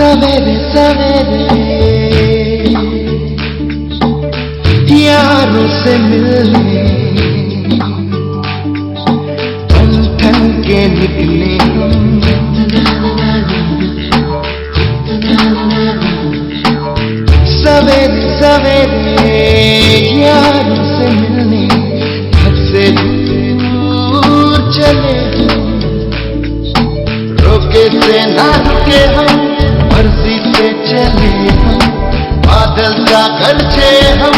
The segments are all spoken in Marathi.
सवेरे सवेरे यारों से मिलने ठन ठन के निकले हम। सवेरे सवेरे यारों से मिलने घर से दूर चले हम। रोके से ना रुके हम, मर्जी से चले हम। बादल सा गरजे हम,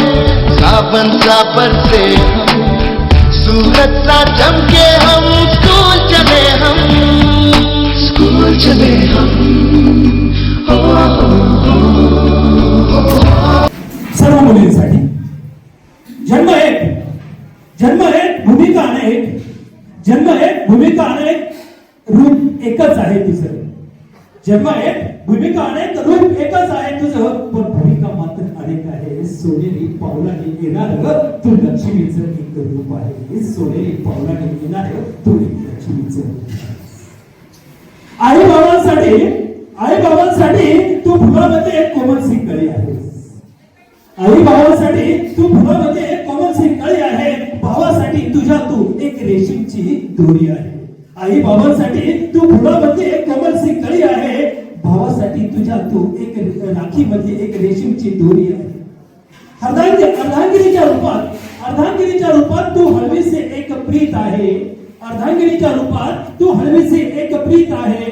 सावन सा बरसे हम। सूरज सा चमके हम, स्कूल चले हम, स्कूल चले हम। सर्व मुलींसाठी जन्म एक भूमिका अनेक, जन्म एक भूमिका अनेक, रूप एकच आहे तुझं। जन्म एक भूमिका अनेक, रूप एकच आहे तुझं, पण भूमिका मात्र अनेक आहे। सोनेरी पावलाने येणार तू लक्ष्मीचं एक रूप आहे। सोनेरी पावलाने येणार तू एक लक्ष्मीचं। आई बाबांसाठी तू फुलामध्ये एक कोमलसी कळी आहेस। आई बाबांसाठी तू फुलामध्ये एक कोमलसी कळी आहे। भावासाठी तुझ्या तू एक रेशीमची दोरी आहे। आई बाबांसाठी तू फुलामध्ये एक कोमलसी कळी आहे। भावासाठी तुझ्या तू एक राखीमध्ये एक रेशीमची दोरी आहे। अर्धांगिनीच्या रूपात तू हळवीसे एक प्रीत आहे। अर्धांगिनीच्या रूपात तू हळवीसे एक प्रीत आहे।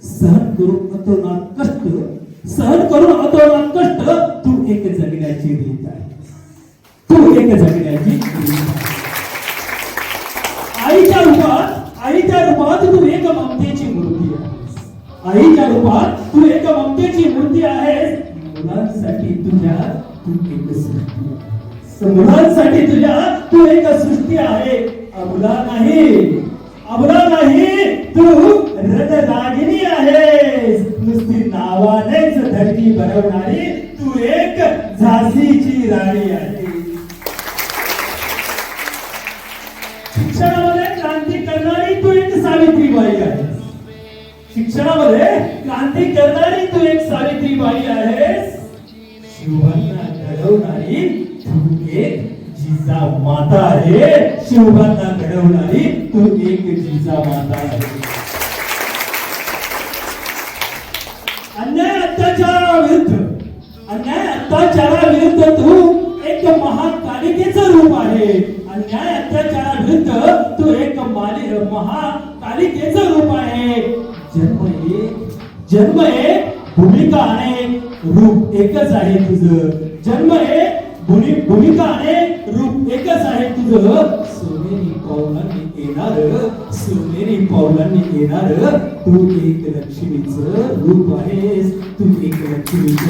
सहन करून अतोनात कष्ट तू एक जगण्याची रीत आहे। तू एक जगण्याची रीत आहे। आईच्या रूपात तू एक ममतेची मूर्ती आहेस। आईच्या रूपात तू एक ममतेची मूर्ती आहेस। मुलांसाठी तुझ्या तू एक सृष्टी आहेस। मुलांसाठी तुझ्या तू एक सृष्टी आहे। अबला नाही तू रणरागिणी आहेस। नुसती नावानेच धरती भरवणारी तू एक झाशीची राणी आहे। शिक्षणामध्ये क्रांती करणारी तू एक सावित्रीबाई आहेस। शिक्षणामध्ये क्रांती करणारी तू एक सावित्रीबाई आहेस। शिवबांना घडवणारी तू एक जिजामाता आहे। शिवबांना घडवणारी तू एक जिजामाता आहे। अन्याय अत्याचाराविरुद्ध तू एक महाकालिकेचं रूप आहे। अन्याय अत्याचाराविरुद्ध तू एक महाकालिकेचं रूप आहे। जन्म एक भूमिका अनेक, रूप एकच आहे तुझं। जन्म एक भूमिका अनेक, रूप एकच आहे तुझं। सोनेरी पावलांनी येणार तू एक लक्ष्मीचं रूप आहेस। तू एक लक्ष्मीचं रूप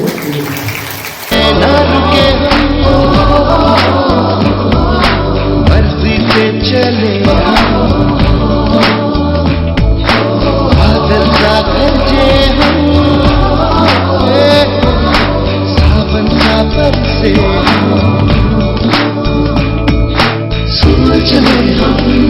मर्जी से चले बादल सा गरजे हम, सावन सा बरसे हम। स्कूल चले हम।